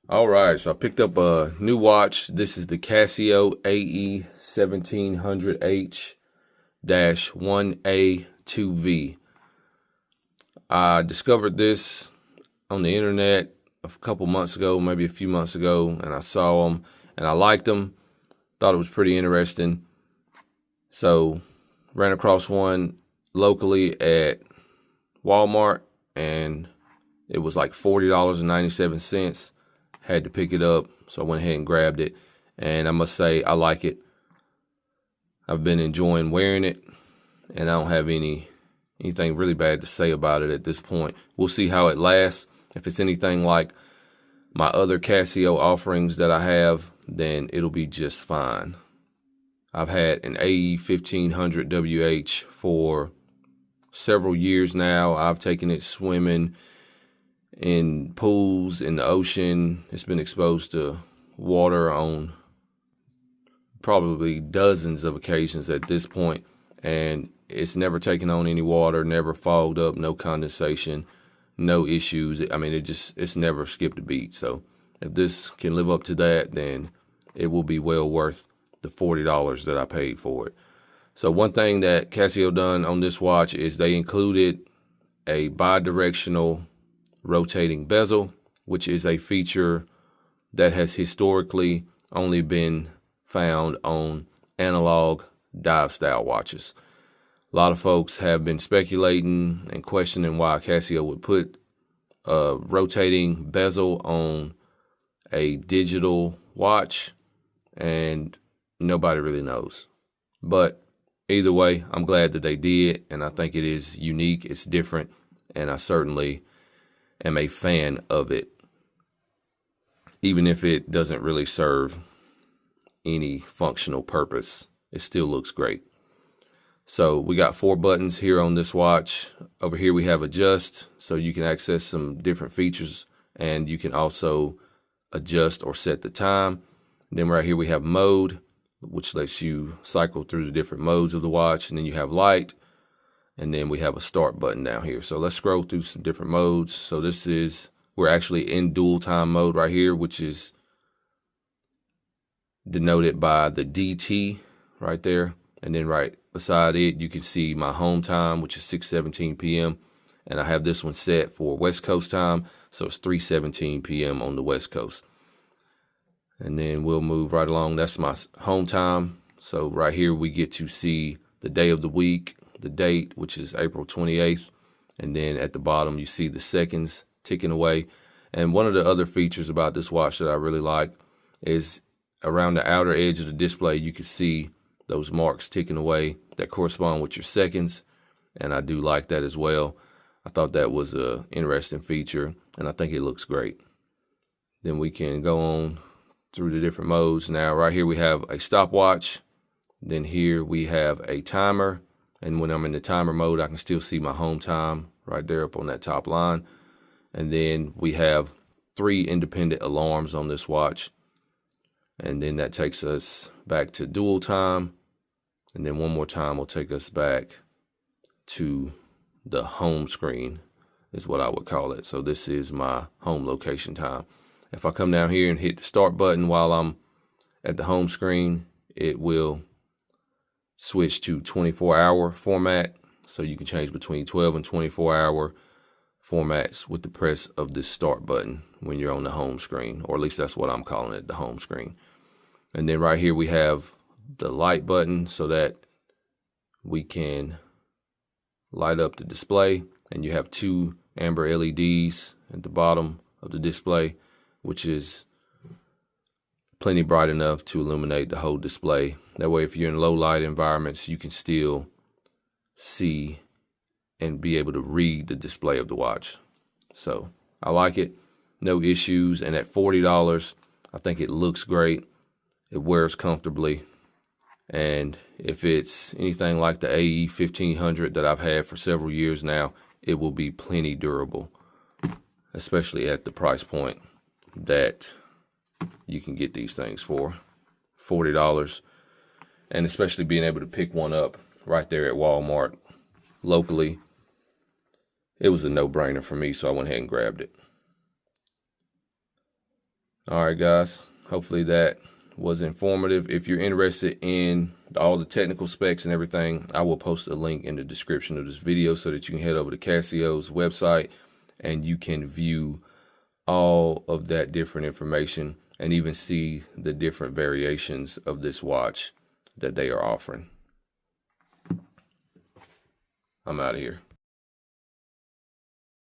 All right, so I picked up a new watch. This is the Casio AE 1700H-1A2V. I discovered this on the internet a couple months ago, maybe a few months ago, and I saw them and I liked them. Thought it was pretty interesting. So ran across one locally at Walmart and it was like $40.97. Had to pick it up, so I went ahead and grabbed it. And I must say, I like it. I've been enjoying wearing it, and I don't have anything really bad to say about it at this point. We'll see how it lasts. If it's anything like my other Casio offerings that I have, then it'll be just fine. I've had an AE 1500 WH for several years now. I've taken it swimming in pools, in the ocean. It's been exposed to water on probably dozens of occasions at this point, and it's never taken on any water, never fogged up, no condensation, no issues. I mean, it's never skipped a beat. So if this can live up to that, then it will be well worth the $40 that I paid for it. So one thing that Casio done on this watch is they included a bi-directional rotating bezel, which is a feature that has historically only been found on analog dive style watches. A lot of folks have been speculating and questioning why Casio would put a rotating bezel on a digital watch, and nobody really knows. But either way, I'm glad that they did, and I think it is unique, it's different, and I certainly am a fan of it, even if it doesn't really serve any functional purpose. It still looks great. So we got 4 buttons here on this watch. Over here we have adjust, so you can access some different features, and you can also adjust or set the time. Then right here we have mode, which lets you cycle through the different modes of the watch, and then you have light. And then we have a start button down here. So let's scroll through some different modes. So we're actually in dual time mode right here, which is denoted by the DT right there. And then right beside it, you can see my home time, which is 6:17 p.m. And I have this one set for West Coast time. So it's 3:17 p.m. on the West Coast. And then we'll move right along. That's my home time. So right here, we get to see the day of the week, the date, which is April 28th. And then at the bottom, you see the seconds ticking away. And one of the other features about this watch that I really like is around the outer edge of the display, you can see those marks ticking away that correspond with your seconds. And I do like that as well. I thought that was an interesting feature, and I think it looks great. Then we can go on through the different modes. Now, right here, we have a stopwatch. Then here we have a timer. And when I'm in the timer mode, I can still see my home time right there up on that top line. And then we have 3 independent alarms on this watch. And then that takes us back to dual time. And then one more time will take us back to the home screen, is what I would call it. So this is my home location time. If I come down here and hit the start button while I'm at the home screen, it will switch to 24-hour format, so you can change between 12 and 24-hour formats with the press of this start button when you're on the home screen, or at least that's what I'm calling it, the home screen. And then right here we have the light button so that we can light up the display, and you have 2 amber LEDs at the bottom of the display, which is plenty bright enough to illuminate the whole display. That way, if you're in low light environments, you can still see and be able to read the display of the watch. So I like it, no issues. And at $40, I think it looks great. It wears comfortably. And if it's anything like the AE 1500 that I've had for several years now, it will be plenty durable, especially at the price point that you can get these things for, $40. And especially being able to pick one up right there at Walmart locally, it was a no-brainer for me, so I went ahead and grabbed it. All right, guys. Hopefully that was informative. If you're interested in all the technical specs and everything, I will post a link in the description of this video so that you can head over to Casio's website and you can view all of that different information and even see the different variations of this watch that they are offering. I'm out of here.